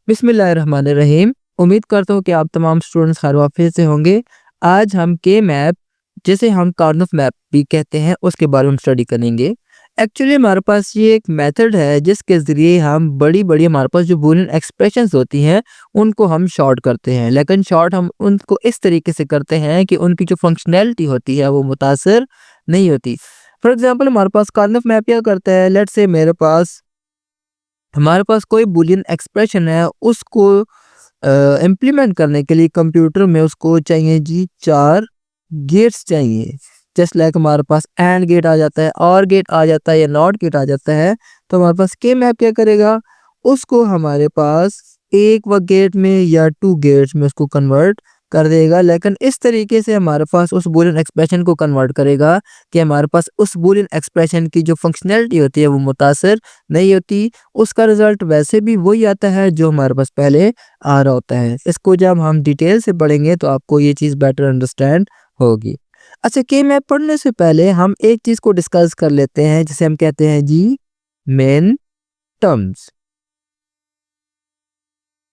बिस्मिल्लाहिर्रहमानिर्रहीम। उम्मीद करता हूँ कि आप तमाम स्टूडेंट्स खैर वाफियत से होंगे। आज हम के मैप, जिसे हम कार्नोफ मैप भी कहते हैं, उसके बारे में स्टडी करेंगे। एक्चुअली हमारे पास ये एक मेथड है जिसके ज़रिए हम बड़ी-बड़ी हमारे पास जो बूलियन एक्सप्रेशंस होती हैं, उनको हम शॉर्ट करते हैं। लेकिन शॉर्ट हम उनको इस तरीके से करते हैं कि उनकी जो फंक्शनैलिटी होती है वो मुतासिर नहीं होती। फॉर एग्ज़ाम्पल हमारे पास कार्नोफ मैप क्या करता है, लेट्स से हमारे पास कोई बूलियन एक्सप्रेशन है, उसको इम्प्लीमेंट करने के लिए कंप्यूटर में उसको चाहिए जी 4 गेट्स चाहिए। जस्ट लाइक हमारे पास एंड गेट आ जाता है, और गेट आ जाता है या नॉट गेट आ जाता है, तो हमारे पास के मैप क्या करेगा, उसको हमारे पास एक व गेट में या 2 गेट्स में उसको कन्वर्ट कर देगा। लेकिन इस तरीके से हमारे पास उस बूलियन एक्सप्रेशन को कन्वर्ट करेगा कि हमारे पास उस बूलियन एक्सप्रेशन की जो फंक्शनैलिटी होती है वो मुतासिर नहीं होती। उसका रिज़ल्ट वैसे भी वही आता है जो हमारे पास पहले आ रहा होता है। इसको जब हम डिटेल से पढ़ेंगे तो आपको ये चीज़ बेटर अंडरस्टैंड होगी। अच्छा, के मैप पढ़ने से पहले हम एक चीज़ को डिस्कस कर लेते हैं जिसे हम कहते हैं जी main terms.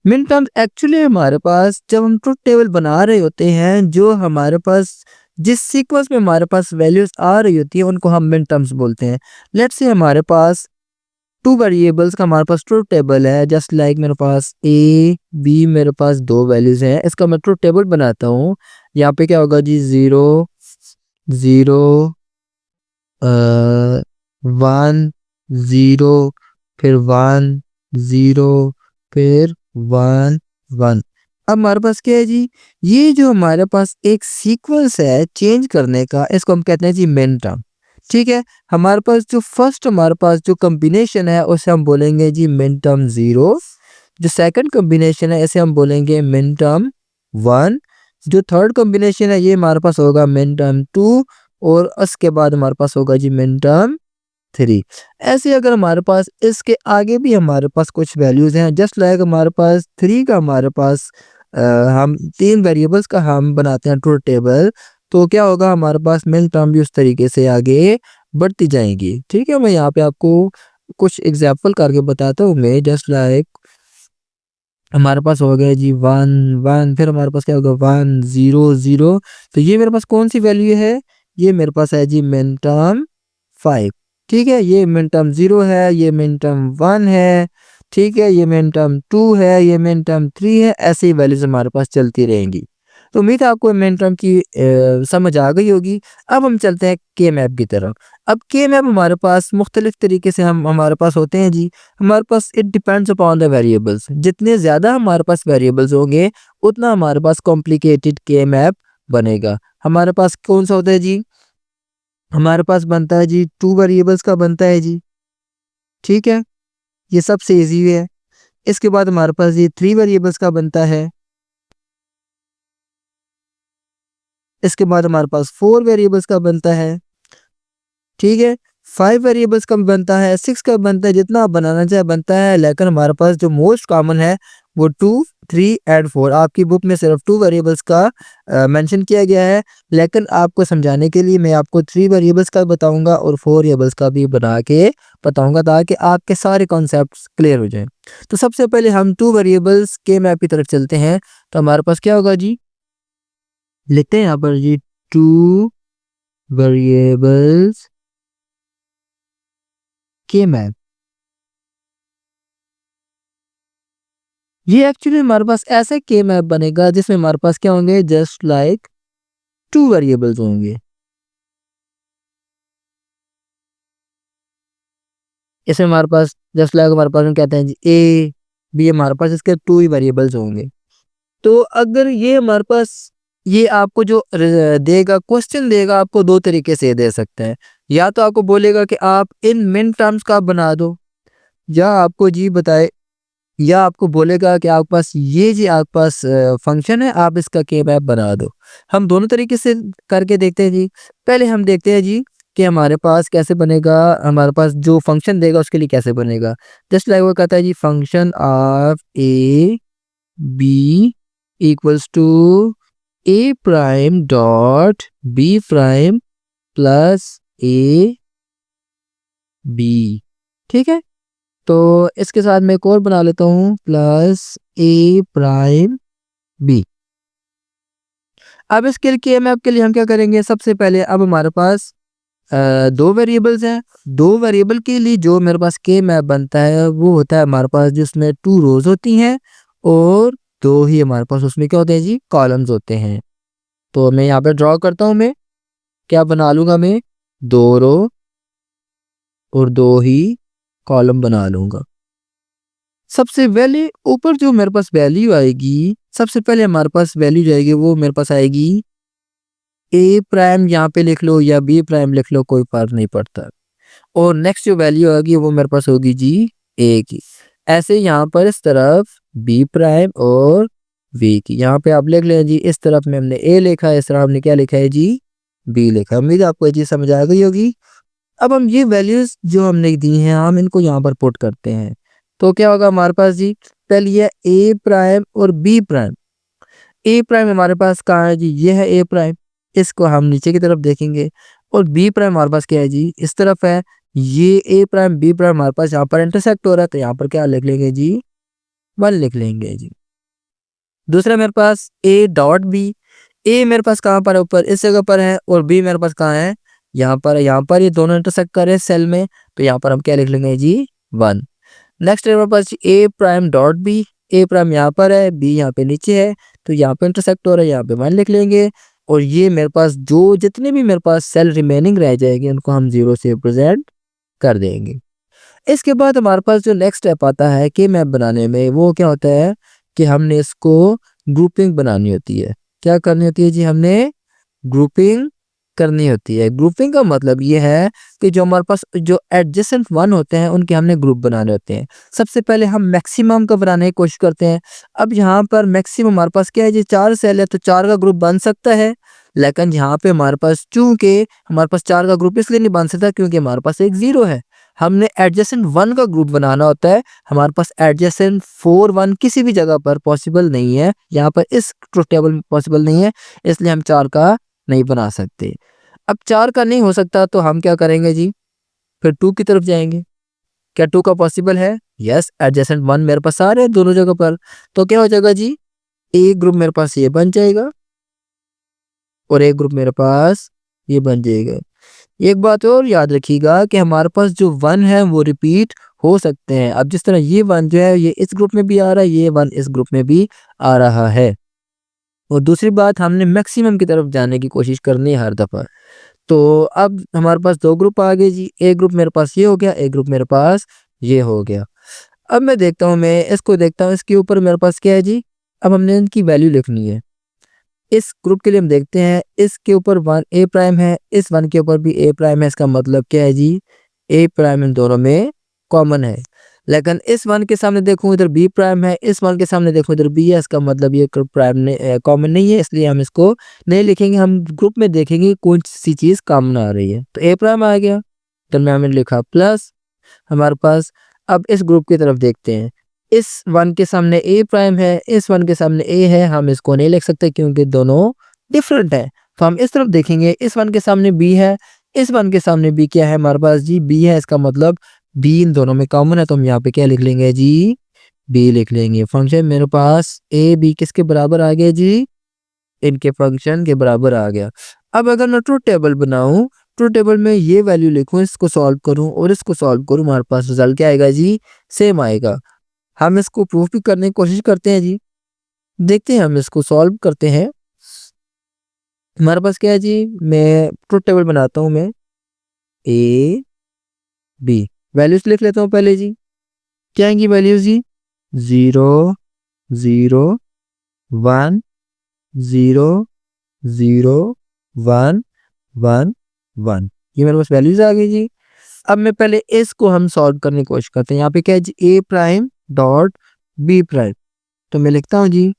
Main terms actually हमारे पास जब हम ट्रुथ टेबल बना रहे होते हैं, जो हमारे पास जिस सीक्वेंस में हमारे पास वैल्यूज़ आ रही होती है उनको हम मेन टर्म्स बोलते हैं। लेट्स से हमारे पास 2 वेरिएबल्स का हमारे पास ट्रुथ टेबल है, जस्ट लाइक मेरे पास ए, बी, मेरे पास 2 वैल्यूज़ हैं। इसका मैं ट्रुथ टेबल बनाता हूँ। यहाँ पे क्या होगा जी 0, 0, 1, 0, फिर 1, 0, फिर 1, 1। अब हमारे पास क्या है जी, ये जो हमारे पास एक सीक्वेंस है चेंज करने का, इसको हम कहते हैं जी मिन टर्म। ठीक है, हमारे पास जो फर्स्ट हमारे पास जो कॉम्बिनेशन है उसे हम बोलेंगे जी मिन टर्म 0। जो सेकंड कॉम्बिनेशन है इसे हम बोलेंगे मिन टर्म 1। जो थर्ड कॉम्बिनेशन है ये हमारे पास होगा मिन टर्म 2, और उसके बाद हमारे पास होगा जी मिन टर्म 3। ऐसे अगर हमारे पास इसके आगे भी हमारे पास कुछ वैल्यूज़ हैं, जस्ट लाइक हमारे पास 3 का हमारे पास हम 3 वेरिएबल्स का हम बनाते हैं ट्रुथ टेबल, तो क्या होगा हमारे पास मिन टर्म भी उस तरीके से आगे बढ़ती जाएंगी। ठीक है, मैं यहाँ पे आपको कुछ एग्जांपल करके बताता हूँ। मैं जस्ट लाइक हमारे पास हो गया जी 1, 1, फिर हमारे पास क्या होगा 1, 0, 0। तो ये मेरे पास कौन सी वैल्यू है, ये मेरे पास है जी मिन टर्म 5। ठीक है, ये मिन टर्म 0 है, ये मिन टर्म 1 है। ठीक है, ये मिन टर्म 2 है, ये मिन टर्म 3 है। ऐसे ही वैल्यूज हमारे पास चलती रहेंगी। तो उम्मीद है आपको मिन टर्म की समझ आ गई होगी। अब हम चलते हैं के मैप की तरफ। अब के मैप हमारे पास मुख्तलिफ तरीके से हम हमारे पास होते हैं जी। हमारे पास it depends upon the variables. जितने ज़्यादा हमारे पास वेरिएबल्स होंगे उतना हमारे पास कॉम्प्लिकेटेड के मैप बनेगा। हमारे पास कौन सा होता है जी, हमारे पास बनता है जी 2 वेरिएबल्स का बनता है जी। ठीक है, ये सबसे ईज़ी है। इसके बाद हमारे पास ये 3 वेरिएबल्स का बनता है। इसके बाद हमारे पास 4 वेरिएबल्स का बनता है। ठीक है, 5 वेरिएबल्स का बनता है, 6 का बनता है, जितना आप बनाना चाहे बनता है। लेकिन हमारे पास जो मोस्ट कॉमन है वो 2, 3 एंड 4। आपकी बुक में सिर्फ 2 वेरिएबल्स का मेंशन किया गया है, लेकिन आपको समझाने के लिए मैं आपको 3 वेरिएबल्स का बताऊंगा और 4 वेरिएबल्स का भी बना के बताऊंगा, ताकि आपके सारे कॉन्सेप्ट्स क्लियर हो जाएं। तो सबसे पहले हम 2 वेरिएबल्स के मैप की तरफ चलते हैं। तो हमारे पास क्या होगा जी, लिखते हैं यहाँ पर जी 2 वेरिएबल्स के मैप। ये एक्चुअली हमारे पास ऐसे के मैप बनेगा जिसमें हमारे पास क्या होंगे, जस्ट लाइक 2 वेरिएबल्स होंगे। इसमें हमारे पास जस्ट लाइक हमारे पास हम कहते हैं जी ए, बी, हमारे पास इसके 2 ही वेरिएबल्स होंगे। तो अगर ये हमारे पास ये आपको जो देगा क्वेश्चन देगा, आपको 2 तरीके से दे सकता है। या तो आपको बोलेगा कि आप इन मिन टर्म्स का बना दो, या आपको जी बताए, या आपको बोलेगा कि आपके पास ये जी आपके पास फंक्शन है, आप इसका के मैप बना दो। हम दोनों तरीके से करके देखते हैं जी। पहले हम देखते हैं जी कि हमारे पास कैसे बनेगा, हमारे पास जो फंक्शन देगा उसके लिए कैसे बनेगा। जस्ट लाइक वो कहता है जी function of A B equals to A prime dot B prime plus A B. ठीक है, तो इसके साथ मैं एक और बना लेता हूँ प्लस ए प्राइम बी। अब इसके लिए मैप के लिए हम क्या करेंगे, सबसे पहले अब हमारे पास दो वेरिएबल्स हैं। दो वेरिएबल के लिए जो मेरे पास के मैप बनता है वो होता है हमारे पास जिसमें 2 रोज होती हैं और दो ही हमारे पास उसमें क्या होते हैं जी, कॉलम्स होते हैं। तो मैं यहाँ पे ड्रॉ करता हूँ, मैं क्या बना लूंगा, मैं 2 रो और 2 ही कॉलम बना लूंगा। सबसे पहले ऊपर जो मेरे पास वैल्यू आएगी, सबसे पहले हमारे पास वैल्यू जाएगी वो मेरे पास आएगी ए प्राइम, यहाँ पे लिख लो या बी प्राइम लिख लो, कोई फर्क नहीं पड़ता। और नेक्स्ट जो वैल्यू आएगी वो मेरे पास होगी जी ए की। ऐसे यहाँ पर इस तरफ बी प्राइम और वी की, यहाँ पे आप लिख लें जी, इस तरफ में हमने ए लिखा है, इस तरफ हमने क्या लिखा है जी, बी लिखा है। उम्मीद है आपको ये चीज समझ आ गई होगी। अब हम ये वैल्यूज जो हमने दी हैं हम इनको यहाँ पर पुट करते हैं। तो क्या होगा हमारे पास जी, पहले ये ए प्राइम और बी प्राइम। ए प्राइम हमारे पास कहाँ है जी, ये है ए प्राइम, इसको हम नीचे की तरफ देखेंगे। और बी प्राइम हमारे पास क्या है जी, इस तरफ है। ये ए प्राइम बी प्राइम हमारे पास यहाँ पर इंटरसेक्ट हो रहा है, तो यहाँ पर क्या लिख लेंगे जी, 1 लिख लेंगे जी। दूसरा मेरे पास ए डॉट बी। ए मेरे पास कहाँ पर है, ऊपर इस जगह पर है, और बी मेरे पास कहाँ है, यहाँ पर है। यहाँ पर ये दोनों इंटरसेक्ट कर रहे हैं सेल में, तो यहाँ पर हम क्या लिख लेंगे जी, 1। नेक्स्ट है मेरे पास A prime dot B. A prime यहाँ पर है, बी यहाँ पे नीचे है, तो यहाँ पे इंटरसेक्ट हो रहा है, यहाँ पे 1 लिख लेंगे। और ये मेरे पास जो जितने भी मेरे पास सेल रिमेनिंग रह जाएगी उनको हम 0 से रिप्रेजेंट कर देंगे। इसके बाद हमारे पास जो नेक्स्ट स्टेप आता है के मैप बनाने में, वो क्या होता है कि हमने इसको ग्रुपिंग बनानी होती है। क्या करनी होती है जी, हमने ग्रुपिंग करनी होती है। ग्रुपिंग का मतलब ये है कि जो हमारे पास जो एडजेसेंट वन होते हैं उनके हमने ग्रुप बनाने होते हैं। सबसे पहले हम मैक्सिमम का बनाने की कोशिश करते हैं। अब यहाँ पर मैक्सिमम हमारे पास क्या है जी, 4 सेल है, तो 4 का ग्रुप बन सकता है। लेकिन यहाँ पे हमारे पास चूंकि हमारे पास 4 का ग्रुप इसलिए नहीं बन सकता क्योंकि हमारे पास एक 0 है। हमने एडजेसेंट 1 का ग्रुप बनाना होता है। हमारे पास एडजेसेंट 4 1 किसी भी जगह पर पॉसिबल नहीं है, यहाँ पर इस टेबल में पॉसिबल नहीं है, इसलिए हम 4 का नहीं बना सकते। अब 4 का नहीं हो सकता तो हम क्या करेंगे जी, फिर 2 की तरफ जाएंगे। क्या 2 का पॉसिबल है? यस, एडजेसेंट 1 मेरे पास आ रहे हैं दोनों जगह पर, तो क्या हो जाएगा जी, एक ग्रुप मेरे पास ये बन जाएगा और एक ग्रुप मेरे पास ये बन जाएगा। एक बात और याद रखिएगा कि हमारे पास जो 1 है वो रिपीट हो सकते हैं। अब जिस तरह ये 1 जो है ये इस ग्रुप में भी आ रहा है, ये 1 इस ग्रुप में भी आ रहा है। और दूसरी बात, हमने मैक्सिमम की तरफ जाने की कोशिश करनी है हर दफ़ा। तो अब हमारे पास 2 ग्रुप आ गए जी, एक ग्रुप मेरे पास ये हो गया, एक ग्रुप मेरे पास ये हो गया। अब मैं देखता हूँ, मैं इसको देखता हूँ, इसके ऊपर मेरे पास क्या है जी, अब हमने इनकी वैल्यू लिखनी है। इस ग्रुप के लिए हम देखते हैं, इसके ऊपर 1 ए प्राइम है, इस 1 के ऊपर भी ए प्राइम है, इसका मतलब क्या है जी, ए प्राइम इन दोनों में कॉमन है। लेकिन इस 1 के सामने देखूं इधर बी प्राइम है, इस 1 के सामने देखूं इधर बी है, इसका मतलब ये प्राइम ने कॉमन नहीं है, इसलिए हम इसको नहीं लिखेंगे। हम ग्रुप में देखेंगे कौन सी चीज़ कॉमन आ रही है। तो ए प्राइम आ गया, तो मैंने लिखा प्लस हमारे पास। अब इस ग्रुप की तरफ देखते हैं, इस 1 के सामने ए प्राइम है, इस 1 के सामने ए है, हम इसको नहीं लिख सकते क्योंकि दोनों डिफरेंट है। तो हम इस तरफ देखेंगे, इस 1 के सामने बी है, इस 1 के सामने बी क्या है हमारे पास जी, बी है, इसका मतलब बी इन दोनों में कॉमन है, तो हम यहाँ पे क्या लिख लेंगे जी, बी लिख लेंगे। फंक्शन मेरे पास ए बी किसके बराबर आ गया जी, इनके फंक्शन के बराबर आ गया। अब अगर मैं ट्रुथ टेबल बनाऊं, ट्रुथ टेबल में ये वैल्यू लिखूं, इसको सॉल्व करूं और इसको सॉल्व करूं, हमारे पास रिजल्ट क्या आएगा जी, सेम आएगा। हम इसको प्रूफ भी करने की कोशिश करते हैं जी, देखते हैं, हम इसको सॉल्व करते हैं। हमारे पास क्या है जी, मैं ट्रुथ टेबल बनाता हूं, मैं ए बी वैल्यूज लिख लेता हूं पहले जी। क्या आएंगी वैल्यूज जी, 0 0 1 0 0 1 1 1, ये मेरे पास वैल्यूज आ गई जी। अब मैं पहले इसको हम सॉल्व करने की कोशिश करते हैं। यहाँ पे क्या है जी, A prime dot B prime, तो मैं लिखता हूँ जी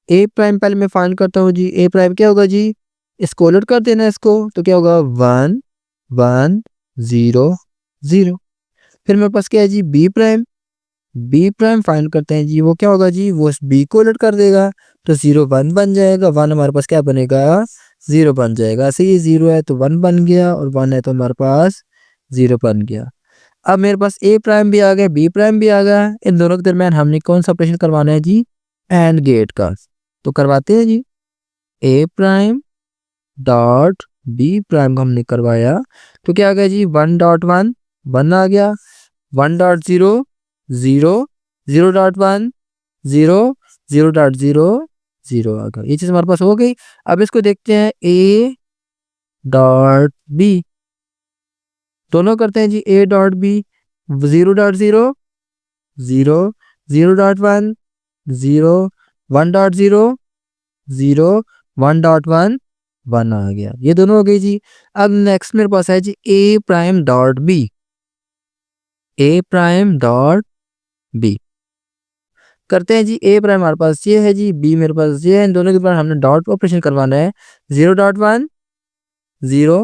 ए प्राइम, पहले मैं फाइंड करता हूँ जी, ए प्राइम क्या होगा जी, इसको उलट कर देना इसको, तो क्या होगा 1 1 0 0। फिर मेरे पास क्या है जी, बी प्राइम फाइंड करते हैं जी, वो क्या होगा जी, वो इस बी को उलट कर देगा, तो 0 1 बन जाएगा, 1 हमारे पास क्या बनेगा, 0 बन जाएगा। ऐसे ये 0 है तो 1 बन गया और 1 है तो हमारे पास 0 बन गया। अब मेरे पास ए प्राइम भी आ गया, बी प्राइम भी आ गया। इन दोनों के दरमियान हमने कौन सा ऑपरेशन करवाना है जी? एंड गेट का। तो करवाते हैं जी। A prime dot B prime को हमने करवाया तो क्या आ गया जी? 1.1 1 आ गया, 1.0 0 0.1 0 0.0 0 आ गया। ये चीज हमारे पास हो गई। अब इसको देखते हैं ए डॉट बी, दोनों करते हैं जी। ए डॉट बी 0.0 0 0.1 0 1.0 0 1.1 1 आ गया। ये दोनों हो गई जी। अब नेक्स्ट मेरे पास है जी A prime dot B, A prime dot B करते हैं जी। ए प्राइम हमारे पास ये है जी, बी मेरे पास ये है। इन दोनों के पास हमने डॉट ऑपरेशन करवाना है। 0.1 0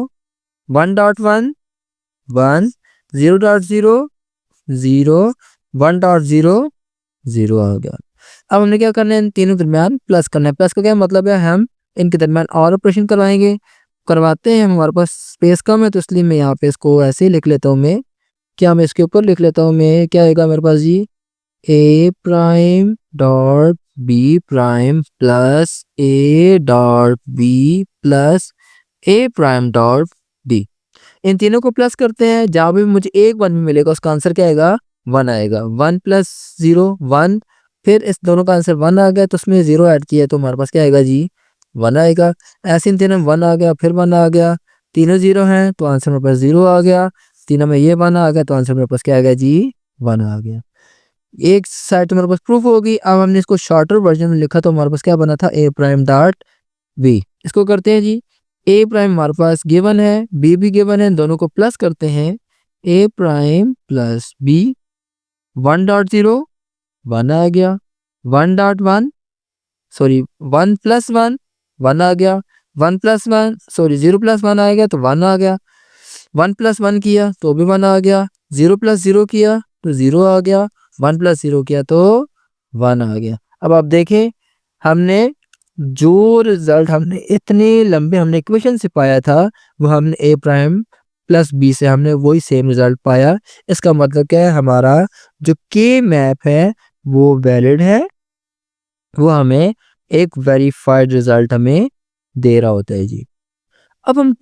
1.1 1 0.0 0 1.0 0 आ गया। अब हमने क्या करना है? इन तीनों के दरमियान प्लस करना है। प्लस का क्या मतलब है? हम इनके दरमियान और ऑपरेशन करवाएंगे। करवाते हैं। हमारे पास स्पेस कम है तो इसलिए मैं यहाँ पे इसको ऐसे ही लिख लेता हूँ। मैं क्या, मैं इसके ऊपर लिख लेता हूँ। मैं क्या आएगा मेरे पास जी? A prime dot B prime plus A dot B plus A prime dot D. इन तीनों को प्लस करते हैं। जहाँ भी मुझे एक 1 भी मिलेगा उसका आंसर क्या आएगा? 1 आएगा। 1 प्लस 0 1, फिर इस दोनों का आंसर 1 आ गया तो उसमें 0 ऐड किया तो हमारे पास क्या आएगा जी? 1 आएगा। ऐसे इन तीनों में 1 आ गया, फिर 1 आ गया, तीनों 0 हैं तो आंसर मेरे पास 0 आ गया। तीनों में ये 1 आ गया तो आंसर मेरे पास क्या आ गया जी? 1 आ गया। एक साइड तो मेरे पास प्रूफ होगी। अब हमने इसको शॉर्टर वर्जन में लिखा तो हमारे पास क्या बना था? A prime dot B. इसको करते हैं जी। ए प्राइम हमारे पास गिवन है, बी भी गिवन है, दोनों को प्लस करते हैं। ए प्राइम प्लस बी 1.0 1 आ गया, 1.1 सॉरी 1 प्लस 1 1 आ गया, 1 प्लस 1 सॉरी 0 प्लस 1 आ गया तो 1 आ गया, 1 प्लस 1 किया तो भी 1 आ गया, 0 प्लस 0 किया तो 0 आ गया, 1 प्लस 0 किया तो 1 आ गया। अब आप देखें हमने जो रिजल्ट हमने इतने लंबे हमने इक्वेशन से पाया था वो हमने ए प्राइम प्लस बी से हमने वही सेम रिजल्ट पाया। इसका मतलब क्या है? हमारा जो के मैप है वो वैलिड है, वो हमें एक वेरीफाइड रिजल्ट हमें दे रहा होता है जी। अब हम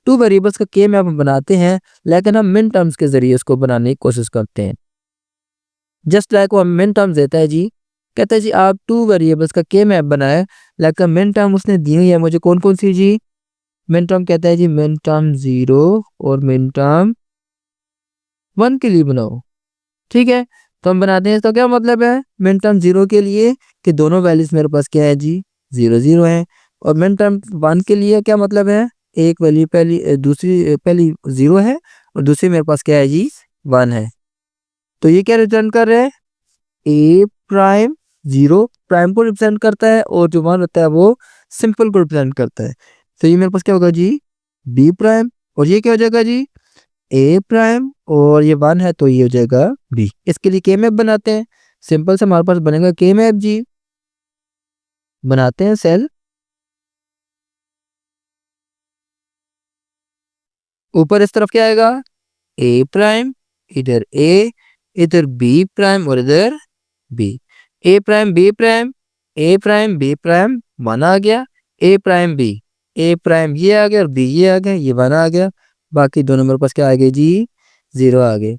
टू वेरिएबल्स का के मैप बनाते हैं, लेकिन हम मिन टर्म्स के जरिए इसको बनाने की कोशिश करते हैं। जस्ट लाइक वो हम मिन टर्म्स देता है जी, कहता है जी आप टू वेरिएबल्स का के मैप बनाए, लेकिन मिन टर्म उसने दी हुई है मुझे कौन कौन सी जी? मिन टर्म कहता है जी मिन टर्म 0 और मिन टर्म 1 के लिए बनाओ। ठीक है, तो हम बनाते हैं। इसका क्या मतलब है? मिन टर्म 0 के लिए कि दोनों वैल्यूज मेरे पास क्या है जी? 0 0 है। और मिन टर्म 1 के लिए क्या मतलब है? एक वैल्यू पहली दूसरी पहली 0 है और दूसरी मेरे पास क्या है जी? 1 है। तो ये क्या रिटर्न कर रहे हैं? ए प्राइम 0 प्राइम को रिप्रेजेंट करता है और जो 1 होता है वो सिंपल को रिप्रेजेंट करता है। तो ये मेरे पास क्या होगा जी? B prime. और ये क्या हो जाएगा जी? A prime. और ये 1 है तो ये हो जाएगा बी। इसके लिए के मैप बनाते हैं। सिंपल से हमारे पास बनेगा के मैप जी। बनाते हैं सेल, ऊपर इस तरफ क्या आएगा? ए प्राइम, इधर ए, इधर बी प्राइम और इधर बी। ए प्राइम बी प्राइम, ए प्राइम बी प्राइम 1 आ गया, ए प्राइम बी, ए प्राइम ये आ गया और बी ये आ गया, ये 1 आ गया। बाकी दोनों मेरे पास क्या आ गए जी? 0 आ गए।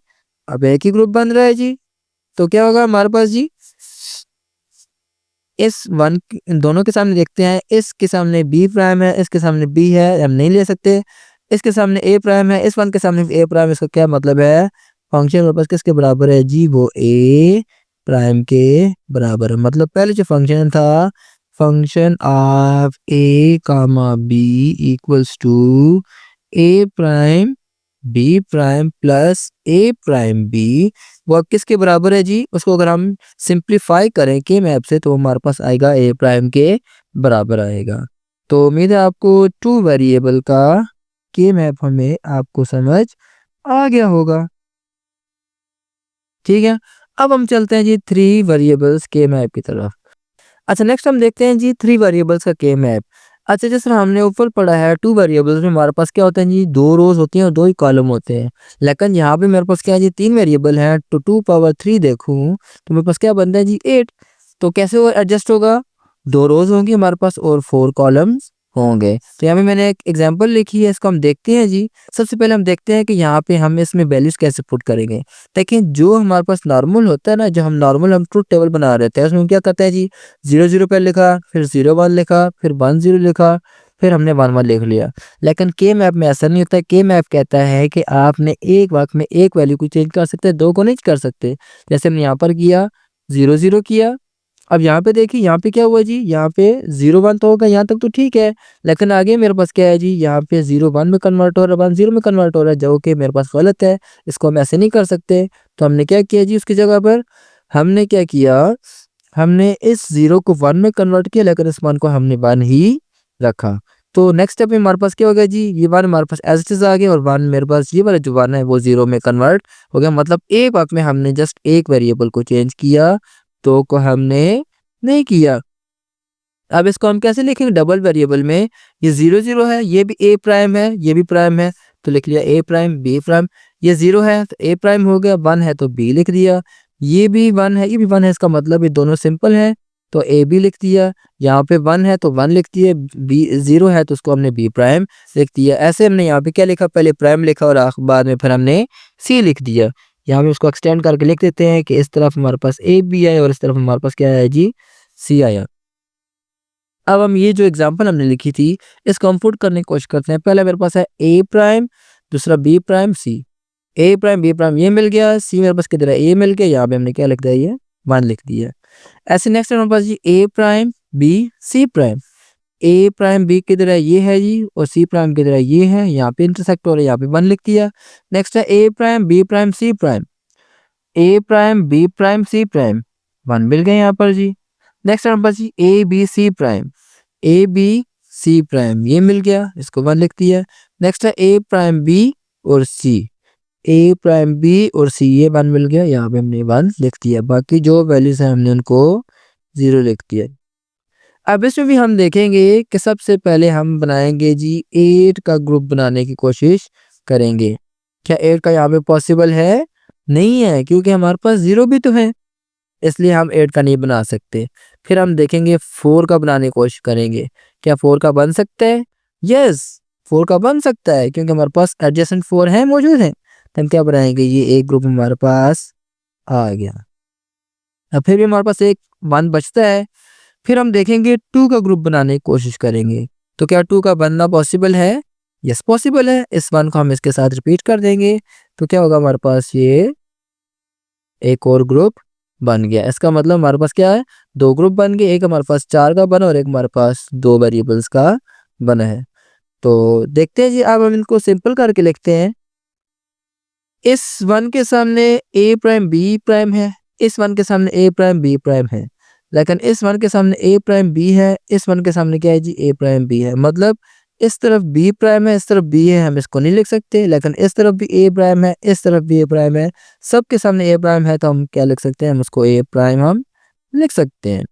अब एक ही ग्रुप बन रहा है जी। तो क्या होगा हमारे पास जी? इस दोनों के सामने देखते हैं। इसके सामने बी प्राइम है, इसके सामने बी है, हम नहीं ले सकते। इसके सामने ए प्राइम है, इस 1 के सामने ए प्राइम। इसका क्या मतलब है? फंक्शन मेरे पास किसके बराबर है जी? वो ए प्राइम के बराबर है। मतलब पहले जो फंक्शन था, function of a comma b equals to A prime B prime plus A prime b, वो अब किसके बराबर है जी? उसको अगर हम सिंप्लीफाई करें के मैप से तो हमारे पास आएगा ए प्राइम के बराबर आएगा। तो उम्मीद है आपको टू वेरिएबल का के मैप हमें आपको समझ आ गया होगा। ठीक है, अब हम चलते हैं जी थ्री वेरिएबल्स के मैप की तरफ। अच्छा, नेक्स्ट हम देखते हैं जी थ्री वेरिएबल्स का के मैप। अच्छा जैसे हमने ऊपर पढ़ा है 2 वेरिएबल्स में हमारे पास क्या होता है जी, 2 रोज़ होती हैं और 2 ही कॉलम होते हैं। लेकिन यहाँ पे मेरे पास क्या है जी, 3 वेरिएबल हैं, तो 2 पावर 3 देखूँ तो मेरे पास क्या बनता है जी 8। तो कैसे वो एडजस्ट होगा? 2 रोज़ होंगी हमारे पास और 4 कॉलम्स होंगे। तो यहाँ पे मैंने एक एग्जांपल लिखी है, इसको हम देखते हैं जी। सबसे पहले हम देखते हैं कि यहाँ पे हम इसमें वैल्यूज़ कैसे पुट करेंगे। देखिए जो हमारे पास नॉर्मल होता है ना, जो हम ट्रुथ टेबल बना रहे थे, उसमें क्या करते हैं जी, 0 पहले लिखा, फिर 0 1 लिखा, फिर 1 0 लिखा, फिर हमने 1 1 लिख लिया। लेकिन के मैप में ऐसा नहीं होता है। के मैप कहता है कि आपने एक वक्त में एक वैल्यू को चेंज कर सकते हैं, 2 को नहीं कर सकते। जैसे हमने यहाँ पर किया 0 0 किया। अब यहाँ पे देखिए, यहाँ पे क्या हुआ जी, यहाँ पे 0 1 तो होगा, यहाँ तक तो ठीक है। लेकिन आगे मेरे पास क्या है जी, यहाँ पे 0 1 में कन्वर्ट हो रहा है, 1 0 में कन्वर्ट हो रहा है, जो कि मेरे पास गलत है। इसको हम ऐसे नहीं कर सकते। तो हमने क्या किया जी, उसकी जगह पर हमने क्या किया, हमने इस 0 को 1 में कन्वर्ट किया, लेकिन इस 1 को हमने 1 ही रखा। तो नेक्स्ट स्टेप में हमारे पास क्या हो गया जी, ये 1 हमारे पास एज इट इज आ गया, और 1 मेरे पास ये वाला जो 1 है वो 0 में कन्वर्ट हो गया। मतलब एक वक्त में हमने जस्ट एक वेरिएबल को चेंज किया, 2 को हमने नहीं किया। अब इसको हम कैसे लिखेंगे डबल वेरिएबल में, ये 0 0 है, ये भी ए प्राइम है, ये भी प्राइम है, तो लिख लिया ए प्राइम बी प्राइम। ये 0 है तो ए प्राइम हो गया, 1 है तो बी लिख दिया। ये भी 1 है, ये भी 1 है, इसका मतलब ये दोनों सिंपल हैं, तो ए बी लिख दिया। यहाँ पे 1 है तो 1 लिख दिया, बी 0 है तो उसको हमने बी प्राइम लिख दिया। ऐसे हमने यहाँ पे क्या लिखा, पहले प्राइम लिखा और बाद में फिर हमने सी लिख दिया। यहाँ पे उसको एक्सटेंड करके लिख देते हैं कि इस तरफ हमारे पास ए बी आया और इस तरफ हमारे पास क्या आया जी, सी आया। अब हम ये जो एग्जांपल हमने लिखी थी, इसको हम पुट करने की कोशिश करते हैं। पहले मेरे पास है ए प्राइम, दूसरा बी प्राइम सी। ए प्राइम बी प्राइम ये मिल गया, सी मेरे पास किधर है, ए मिल गया, यहाँ पे हमने क्या लिख दिया, ये 1 लिख दिया। ऐसे नेक्स्ट हमारे पास जी A prime B C prime. A prime B किधर है, ये है जी, और सी प्राइम किधर है, ये है, यहाँ पे इंटरसेक्ट हो रहा है, यहाँ पे 1 लिख दिया। नेक्स्ट है ए prime B prime C prime. ए prime B prime C prime, 1 मिल गया यहाँ पर जी। नेक्स्ट हमारे पास जी A B C prime. A B C prime ये मिल गया, इसको 1 लिख दिया। नेक्स्ट है ए प्राइम बी और सी। ए प्राइम बी और सी ये 1 मिल गया, यहाँ पे हमने 1 लिख दिया। बाकी जो वैल्यूज हैं हमने उनको 0 लिख दिया। अब इसमें भी हम देखेंगे कि सबसे पहले हम बनाएंगे जी 8 का ग्रुप बनाने की कोशिश करेंगे। क्या 8 का यहाँ पे पॉसिबल है? नहीं है, क्योंकि हमारे पास 0 भी तो है, इसलिए हम 8 का नहीं बना सकते। फिर हम देखेंगे 4 का बनाने की कोशिश करेंगे। क्या 4 का बन सकता है? यस, 4 का बन सकता है, क्योंकि हमारे पास एडजेसेंट 4 है मौजूद है। तो हम क्या बनाएंगे, ये एक ग्रुप हमारे पास आ गया। अब फिर भी हमारे पास एक 1 बचता है। फिर हम देखेंगे 2 का ग्रुप बनाने की कोशिश करेंगे। तो क्या 2 का बनना पॉसिबल है? यस पॉसिबल है। इस 1 को हम इसके साथ रिपीट कर देंगे, तो क्या होगा, हमारे पास ये एक और ग्रुप बन गया। इसका मतलब हमारे पास क्या है, 2 ग्रुप बन गए, एक हमारे पास 4 का बना और एक हमारे पास 2 वेरिएबल्स का बना है। तो देखते हैं जी, अब हम इनको सिंपल करके लिखते हैं। इस 1 के सामने ए प्राइम बी प्राइम है, इस 1 के सामने ए प्राइम बी प्राइम है, लेकिन इस 1 के सामने ए प्राइम बी है, इस 1 के सामने क्या है जी, ए प्राइम बी है। मतलब इस तरफ बी प्राइम है, इस तरफ बी है, हम इसको नहीं लिख सकते। लेकिन इस तरफ भी ए प्राइम है, इस तरफ भी ए प्राइम है, सबके सामने ए प्राइम है, तो हम क्या लिख सकते हैं, हम उसको ए प्राइम हम लिख सकते हैं।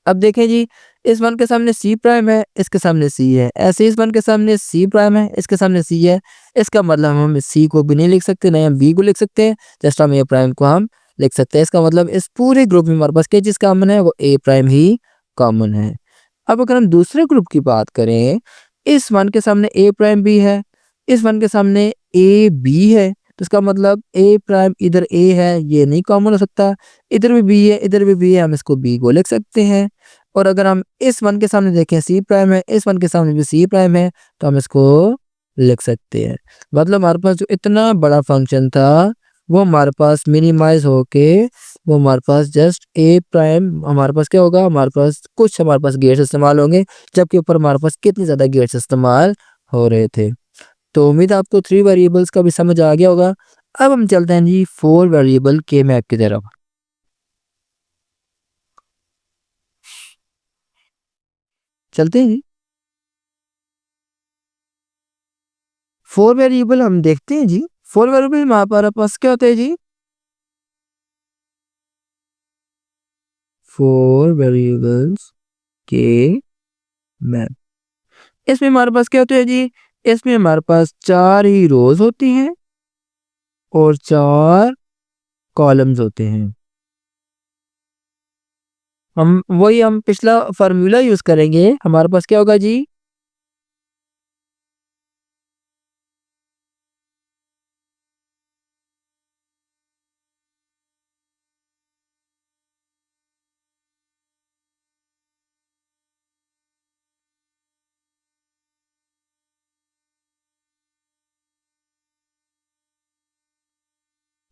अब देखें जी, इस 1 के सामने सी प्राइम है, इसके सामने सी है। ऐसे इस 1 के सामने सी प्राइम है, इसके सामने सी है। इसका मतलब हम सी को भी नहीं लिख सकते, नहीं हम बी को लिख सकते हैं, जस्ट हम ए प्राइम को हम लिख सकते हैं। इसका मतलब इस पूरे ग्रुप में हमारे पास क्या चीज़ कॉमन है, वो ए प्राइम ही कॉमन है। अब अगर हम दूसरे ग्रुप की बात करें, इस 1 के सामने ए प्राइम बी है, इस 1 के सामने ए बी है, तो इसका मतलब ए प्राइम इधर ए है, ये नहीं कॉमन हो सकता। इधर भी बी है, इधर भी बी है, हम इसको बी को लिख सकते हैं। और अगर हम इस 1 के सामने देखें सी प्राइम है, इस 1 के सामने भी सी प्राइम है, तो हम इसको लिख सकते हैं। मतलब हमारे पास जो इतना बड़ा फंक्शन था, वो हमारे पास मिनिमाइज होके वो हमारे पास जस्ट ए प्राइम, हमारे पास क्या होगा, हमारे पास कुछ हमारे पास गेट्स इस्तेमाल होंगे, जबकि ऊपर हमारे पास कितनी ज़्यादा गेट्स इस्तेमाल हो रहे थे। तो उम्मीद है आपको 3 वेरिएबल्स का भी समझ आ गया होगा। अब हम चलते हैं जी 4 वेरिएबल के मैप की तरफ। चलते हैं जी। 4 वेरिएबल हम देखते हैं जी। 4 वेरिएबल हमारे पास क्या होता है जी, 4 वेरिएबल्स के मैप। इसमें हमारे पास क्या होता है जी, इसमें हमारे पास 4 ही रोज होती हैं और 4 कॉलम्स होते हैं। हम पिछला फार्मूला यूज करेंगे। हमारे पास क्या होगा जी,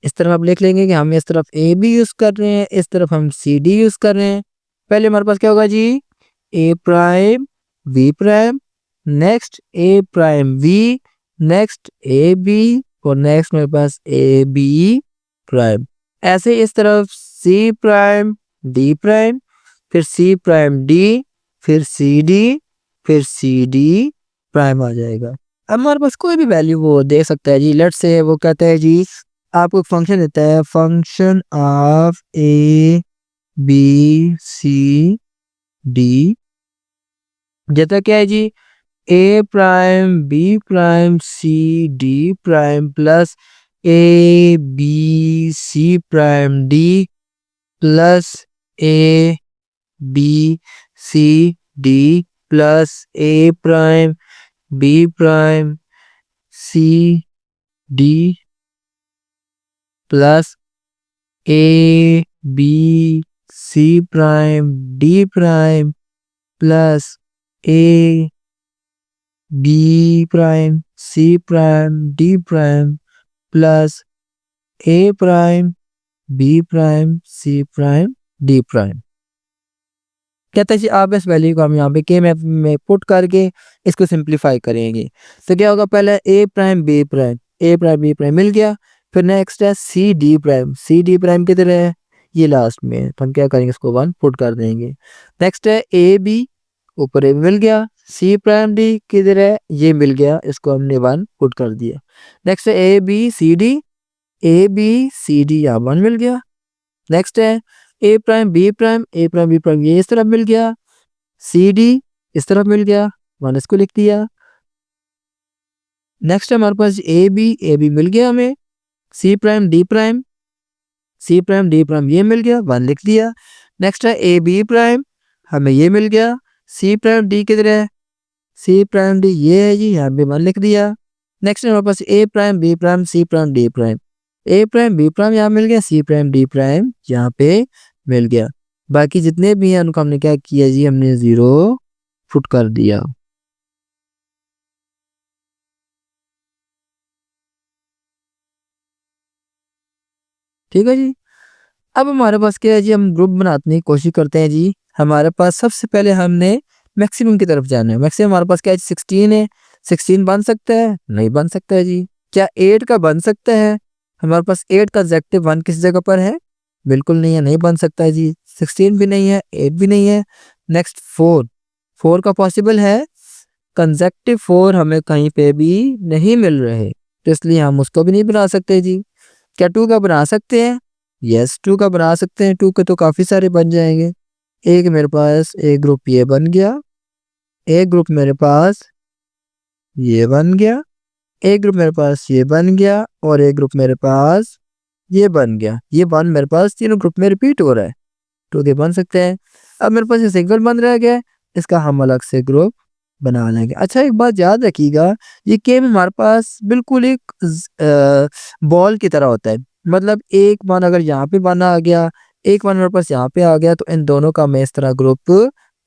इस तरफ आप लिख लेंगे कि हम इस तरफ ए बी यूज कर रहे हैं, इस तरफ हम सी डी यूज कर रहे हैं। पहले हमारे पास क्या होगा जी, A prime B prime, next A prime V, next A B, और नेक्स्ट मेरे पास ए बी प्राइम। ऐसे इस तरफ सी प्राइम डी प्राइम, फिर सी प्राइम डी, फिर सी डी, फिर सी डी प्राइम आ जाएगा। अब हमारे पास कोई भी वैल्यू वो दे सकता है जी। लेट्स से वो कहता है जी, आपको एक फंक्शन देता है, function of A B C D, जैसा क्या है जी, A prime B prime C D prime plus A B C prime D plus A B C D plus A prime B prime C D plus A B C prime D prime plus A B prime C prime D prime plus A prime B prime C prime D prime. कहता है जी आप इस value को हम यहाँ पे के में पुट करके इसको सिंप्लीफाई करेंगे। तो क्या होगा, पहले a prime B prime, A prime B prime मिल गया। फिर नेक्स्ट है c D prime, C D prime किधर है, ये लास्ट में, तो हम क्या करेंगे, इसको 1 पुट कर देंगे। नेक्स्ट है ए बी, ऊपर ए मिल गया। सी प्राइम डी किधर है, ये मिल गया, इसको हमने 1 पुट कर दिया। नेक्स्ट है a B C d, a B C d यहाँ 1 मिल गया। नेक्स्ट है ए प्राइम बी प्राइम, ए प्राइम बी प्राइम ये इस तरफ मिल गया, सी डी इस तरफ मिल गया, 1 इसको लिख दिया। नेक्स्ट है हमारे पास ए बी मिल गया हमें, सी prime D prime, C prime D prime ये मिल गया, 1 लिख दिया। नेक्स्ट है ए बी प्राइम, हमें ये मिल गया, सी प्राइम डी किधर है, सी प्राइम डी ये है जी, यहाँ पे 1 लिख दिया। नेक्स्ट है हमारे पास A prime B prime C prime D prime, A prime B prime यहाँ मिल गया, सी प्राइम डी प्राइम यहाँ पे मिल गया। बाकी जितने भी हैं उनको हमने क्या किया जी, हमने 0 पुट कर दिया। ठीक है जी। अब हमारे पास क्या है जी, हम ग्रुप बनाने की कोशिश करते हैं जी। हमारे पास सबसे पहले हमने मैक्सिमम की तरफ जाना है। मैक्सिमम हमारे पास क्या है, 16 है। 16 बन सकता है, नहीं बन सकता है जी। क्या 8 का बन सकता है, हमारे पास 8 का एग्जैक्टिव 1 किस जगह पर है, बिल्कुल नहीं है, नहीं बन सकता है जी। 16 भी नहीं है, 8 भी नहीं है। नेक्स्ट 4 का पॉसिबल है, कंसेक्टिव 4 हमें कहीं पे भी नहीं मिल रहे, तो इसलिए हम उसको भी नहीं बना सकते जी। क्या 2 का बना सकते हैं, यस 2 का बना सकते हैं। 2 के तो काफ़ी सारे बन जाएंगे। एक मेरे पास एक ग्रुप ये बन गया, एक ग्रुप मेरे पास ये बन गया, एक ग्रुप मेरे पास ये बन गया, और एक ग्रुप मेरे पास ये बन गया। ये 1 मेरे पास तीनों ग्रुप में रिपीट हो रहा है, 2 के बन सकते हैं। अब मेरे पास ये सिंगल बन रह गया, इसका हम अलग से ग्रुप बना लेंगे। अच्छा एक बात याद रखिएगा, ये गेम हमारे पास बिल्कुल एक बॉल की तरह होता है। मतलब एक वन अगर यहाँ पे बना आ गया, एक वन मेरे पास यहाँ पे आ गया, तो इन दोनों का मैं इस तरह ग्रुप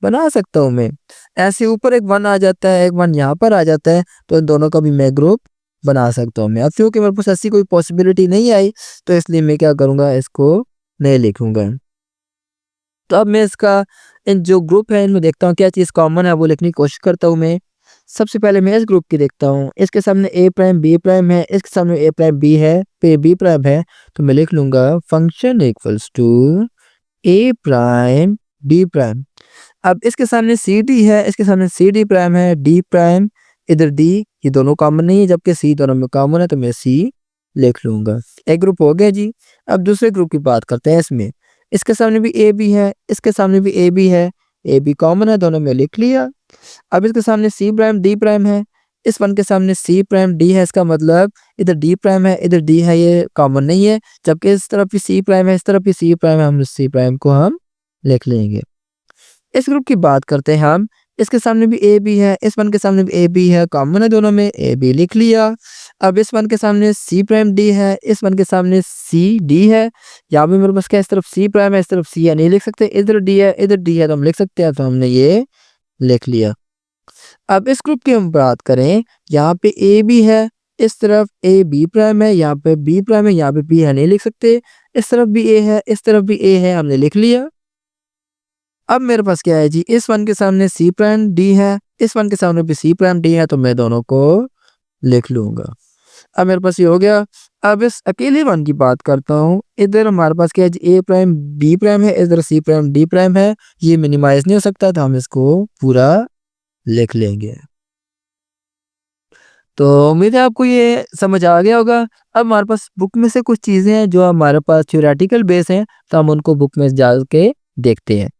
बना सकता हूँ। मैं ऐसे ऊपर एक वन आ जाता है, एक वन यहाँ पर आ जाता है, तो इन दोनों का भी मैं ग्रुप बना सकता हूँ मैं। अब क्योंकि मेरे पास ऐसी कोई पॉसिबिलिटी नहीं आई, तो इसलिए मैं क्या करूँगा, इसको नहीं लिखूंगा। तो अब मैं इसका इन जो ग्रुप है इनमें देखता हूँ क्या चीज़ कॉमन है, वो लिखने की कोशिश करता हूँ मैं। सबसे पहले मैं इस ग्रुप की देखता हूँ, इसके सामने ए प्राइम बी प्राइम है, इसके सामने ए प्राइम बी है, पे बी प्राइम है, तो मैं लिख लूँगा function equals to A prime B prime. अब इसके सामने सी डी है, इसके सामने सी डी प्राइम है, डी प्राइम, इधर डी, ये दोनों कॉमन नहीं है, जबकि सी दोनों में कॉमन है, तो मैं सी लिख लूँगा। एक ग्रुप हो गया जी। अब दूसरे ग्रुप की बात करते हैं। इसमें इसके सामने भी ए बी है, इसके सामने भी ए बी है, ए बी कॉमन है, दोनों में लिख लिया। अब इसके सामने सी प्राइम डी प्राइम है, इस 1 के सामने सी प्राइम डी है, इसका मतलब इधर डी प्राइम है, इधर डी है, ये कॉमन नहीं है, जबकि इस तरफ भी सी प्राइम है, इस तरफ भी सी प्राइम है, हम सी प्राइम को हम लिख लेंगे। इस ग्रुप की बात करते हैं हम, इसके सामने भी ए बी है, इस 1 के सामने भी ए बी है, कॉमन है दोनों में, ए बी लिख लिया। अब इस 1 के सामने सी प्राइम डी है, इस 1 के सामने सी डी है, यहाँ पे मेरे पास क्या है, इस तरफ सी प्राइम है, इस तरफ सी है, नहीं लिख सकते, इधर डी है, इधर डी है, तो हम लिख सकते हैं, तो हमने ये लिख लिया। अब इस ग्रुप की हम बात करें, यहाँ पे ए बी है, इस तरफ ए बी प्राइम है, यहाँ पे बी प्राइम है, यहाँ पे बी है, नहीं लिख सकते, इस तरफ भी ए है, इस तरफ भी ए है, हमने लिख लिया। अब मेरे पास क्या है जी, इस 1 के सामने सी प्राइम डी है, इस 1 के सामने भी सी प्राइम डी है, तो मैं दोनों को लिख लूँगा। अब मेरे पास ये हो गया। अब इस अकेले 1 की बात करता हूँ, इधर हमारे पास क्या है जी, ए प्राइम बी प्राइम है, इधर सी प्राइम डी प्राइम है, ये मिनिमाइज़ नहीं हो सकता, तो हम इसको पूरा लिख लेंगे। तो उम्मीद है आपको ये समझ आ गया होगा। अब हमारे पास बुक में से कुछ चीज़ें हैं जो हमारे पास थ्योरेटिकल बेस हैं, तो हम उनको बुक में जाके देखते हैं।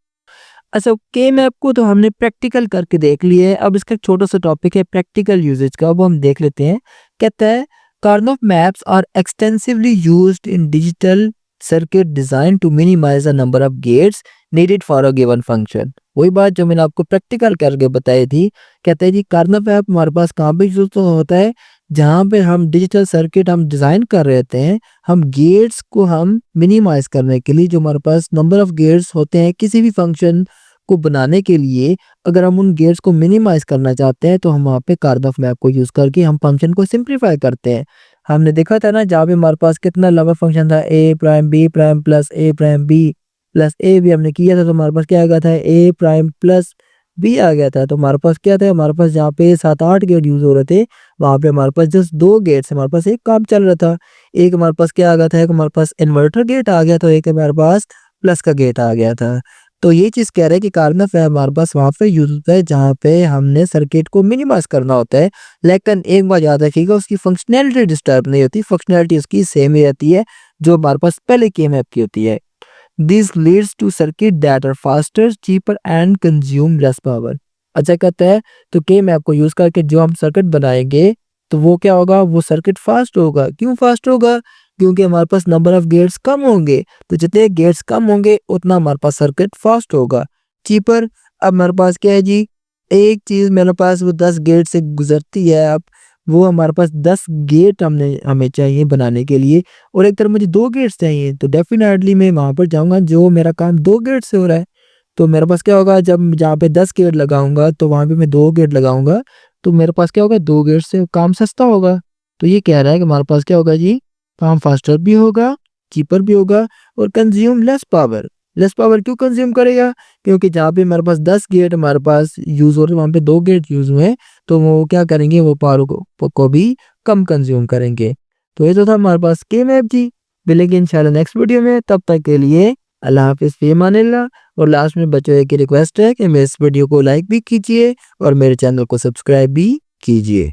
अच्छा, के मैप को तो हमने प्रैक्टिकल करके देख लिया है, अब इसका एक छोटा-सा टॉपिक है प्रैक्टिकल यूसेज का, वो हम देख लेते हैं। कहता है Karnaugh maps are extensively used in digital circuit design to minimise the number of gates needed for a given function. वही बात जो मैंने आपको प्रैक्टिकल करके बताई थी। कहता है जी कार्नोफ मैप हमारे पास कहाँ पे यूज तो होता है, जहाँ पे हम डिजिटल सर्किट हम डिज़ाइन कर रहे होते हैं, हम गेट्स को हम मिनिमाइज करने के लिए, जो हमारे पास नंबर ऑफ गेट्स होते हैं किसी भी फंक्शन को बनाने के लिए, अगर हम उन गेट्स को मिनिमाइज करना चाहते हैं, तो हम वहाँ पे कार्नोफ मैप को यूज़ करके हम फंक्शन को सिंप्लीफाई करते हैं। हमने देखा था ना, जहाँ पे हमारे पास कितना लंबा फंक्शन था, A prime B prime plus A prime B plus A B हमने किया था, तो हमारे पास क्या आ गया था, ए प्राइम प्लस बी आ गया था। तो हमारे पास क्या था, हमारे पास जहाँ पे 7-8 गेट यूज़ हो रहे थे, वहाँ पे हमारे पास जस्ट 2 गेट्स, हमारे पास एक काम चल रहा था। एक हमारे पास क्या आ गया था, एक हमारे पास इन्वर्टर गेट आ गया, तो एक हमारे पास प्लस का गेट आ गया था। तो ये चीज़ कह रहा है कि कार्नोफ है हमारे पास वहाँ पे यूज़ होता है जहाँ पे हमने सर्किट को मिनिमाइज़ करना होता है। लेकिन एक बात याद रखिएगा, उसकी फंक्शनैलिटी डिस्टर्ब नहीं होती, फंक्शनैलिटी उसकी सेम ही रहती है जो हमारे पास पहले के मैप की होती है। This leads to circuit that are faster, cheaper and consume less power. अच्छा, कहता है तो के मैप को यूज़ करके जो हम सर्किट बनाएंगे, तो वो क्या होगा, वो सर्किट फास्ट होगा। क्यों फास्ट होगा? क्योंकि हमारे पास नंबर ऑफ गेट्स कम होंगे, तो जितने गेट्स कम होंगे उतना हमारे पास सर्किट फास्ट होगा। चीपर, अब हमारे पास क्या है जी, एक चीज़ मेरे पास वो 10 गेट से गुजरती है, अब वो हमारे पास 10 गेट हमें चाहिए बनाने के लिए, और एक तरफ मुझे 2 गेट्स चाहिए, तो डेफिनेटली मैं वहाँ पर जाऊँगा जो मेरा काम 2 गेट से हो रहा है। तो मेरे पास क्या होगा, जब जहाँ पे 10 गेट लगाऊंगा तो वहाँ पे मैं 2 गेट लगाऊंगा, तो मेरे पास क्या होगा, 2 गेट से काम सस्ता होगा। तो ये कह रहा है कि हमारे पास क्या होगा जी, काम फास्टर भी होगा, चीपर भी होगा, और consume less power. Less power क्यों कंज्यूम करेगा? क्योंकि जहाँ पे हमारे पास 10 गेट हमारे पास यूज़ हो रहे हैं, वहाँ पे 2 गेट यूज़ हुए हैं, तो वो क्या करेंगे, वो पावर को भी कम कंज्यूम करेंगे। तो ये तो था हमारे पास के मैप जी। मिलेंगे इंशाल्लाह नेक्स्ट वीडियो में, तब तक के लिए अल्लाह हाफ़िज़, फ़ी अमानिल्लाह। और लास्ट में बच्चों की रिक्वेस्ट है कि मेरे इस वीडियो को लाइक भी कीजिए और मेरे चैनल को सब्सक्राइब भी कीजिए।